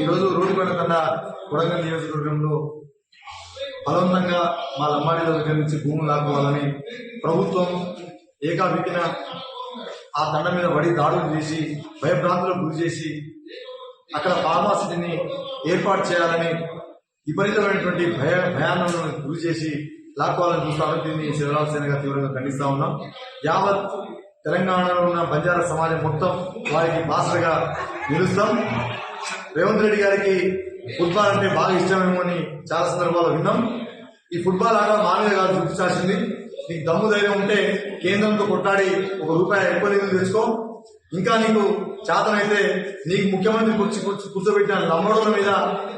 ఈరోజు రోడ్డుపేట తండ కొడంగల్ నియోజకవర్గంలో బలవంతంగా మా లంబాడీల దగ్గర నుంచి భూములు లాక్కోవాలని ప్రభుత్వం ఏకాభికిన ఆ తండ మీద పడి దాడులు చేసి భయభ్రాంతులకు గురి చేసి అక్కడ ఫార్మాసిటీని ఏర్పాటు చేయాలని విపరీతమైనటువంటి భయాలను గురి చేసి లాక్కోవాలని చూస్తామని దీన్ని శివరామ సేనగా తీవ్రంగా ఖండిస్తా ఉన్నాం. యావత్ తెలంగాణలో ఉన్న బంజారా సమాజం మొత్తం వారికి బాసరగా నిలుస్తాం. రేవంత్ రెడ్డి గారికి ఫుట్బాల్ అంటే బాగా ఇష్టమేమో అని చాలా సందర్భాల్లో విన్నాం. ఈ ఫుట్బాల్ ఆట మా మీద కాదు చూపించాల్సింది. నీకు దమ్ము ధైర్యం ఉంటే కేంద్రంతో కొట్టాడి ₹1 ఎక్కువ నిధులు తెచ్చుకో. ఇంకా నీకు చేతనైతే నీకు ముఖ్యమంత్రి కూర్చోబెట్టిన లంబడోల మీద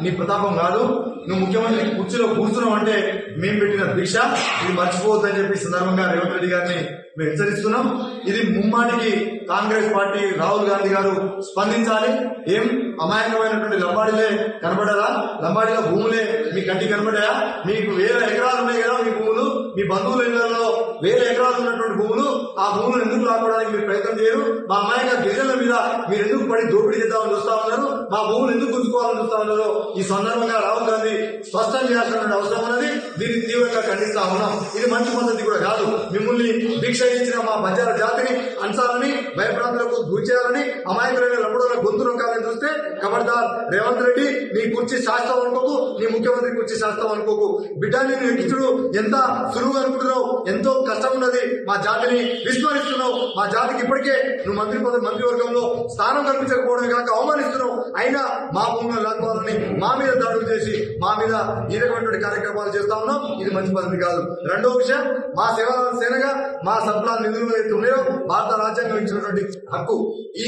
నీ ప్రతాపం కాదు. నువ్వు ముఖ్యమంత్రి కుర్చీలో కూర్చున్నావు అంటే మేము పెట్టిన భిక్ష. ఇది మర్చిపోవద్దని చెప్పి సందర్భంగా రేవంత్ రెడ్డి గారిని మేము హెచ్చరిస్తున్నాం. ఇది ముమ్మాటికి కాంగ్రెస్ పార్టీ రాహుల్ గాంధీ గారు స్పందించాలి. ఏం అమాయకమైనటువంటి లంబాడీలే కనబడరా? లంబాడీల భూములే మీ కంటికి కనబడాయా? మీకు 1000 ఎకరాలు ఉన్నాయి కదా మీ భూములు, మీ బంధువుల ఇళ్లలో 1000 ఎకరాలు ఉన్నటువంటి భూములు. ఆ భూములు ఎందుకు లాక్కోవడానికి మీరు ప్రయత్నం చేయరు? మా అమాయక గిరిజనుల మీద మీరు ఎందుకు పడి దోపిడీ చేద్దామని చూస్తా ఉన్నారు? మా భూములు ఎందుకు గుంజుకోవాలని చూస్తా ఉన్నారు? ఈ సందర్భంగా రాహుల్ గాంధీ స్పష్టం చేయాల్సిన అవసరం ఉన్నది. దీన్ని తీవ్రంగా ఖండిస్తా ఉన్నాం. ఇది మంచి పద్ధతి కూడా కాదు. మిమ్మల్ని భిక్ష ఇచ్చిన మా బంజారా జాతిని అంచాలని, భయప్రాంతులకు గురి చేయాలని, అమాయకులైన లంబడోల గొంతు నొక్కాలని చూస్తే ఖబర్దార్ రేవంత్ రెడ్డి, నీ కుర్చీ శాస్త్రం అనుకోకు, నీ ముఖ్యమంత్రి కుర్చీ శాస్త్రం అనుకోకు. బిడ్డ నేను ఎక్కించుడు ఎంత సులువుగా అనుకుంటున్నావు? ఎంతో కష్టం ఉన్నది. మా జాతిని విస్మరిస్తున్నావు. మా జాతికి ఇప్పటికే నువ్వు మంత్రివర్గంలో స్థానం కల్పించకపోవడమే కాక అవమానిస్తున్నావు. అయినా మా భూములను లాక్కోవాలని మా మీద దాడులు చేసి మా మీద ఈ రకమైనటువంటి కార్యక్రమాలు చేస్తా ఉన్నాం. ఇది మంచి పద్ధతి కాదు. రెండో విషయం, మా సేనగా మా సప్లాన్ నిధులు ఏదైతే ఉన్నాయో భారత రాజ్యాంగం ఇచ్చినటువంటి హక్కు, ఈ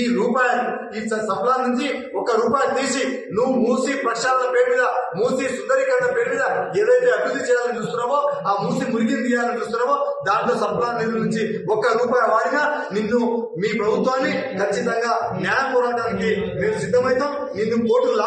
సప్లాన్ నుంచి ₹1 తీసి నువ్వు మూసి ప్రక్షాళన పేరు మీద, మూసి సుందరీకరణ పేరు మీద ఏదైతే అభివృద్ధి చేయాలని చూస్తున్నావో, ఆ మూసి మురికిని తీయాలని చూస్తున్నావో, దాంట్లో సప్లాన్ నిధుల నుంచి ₹1 వాడినా నిన్ను, మీ ప్రభుత్వాన్ని ఖచ్చితంగా న్యాయ పోరాటానికి మేము సిద్ధమవుతాం. నిన్ను కోర్టులు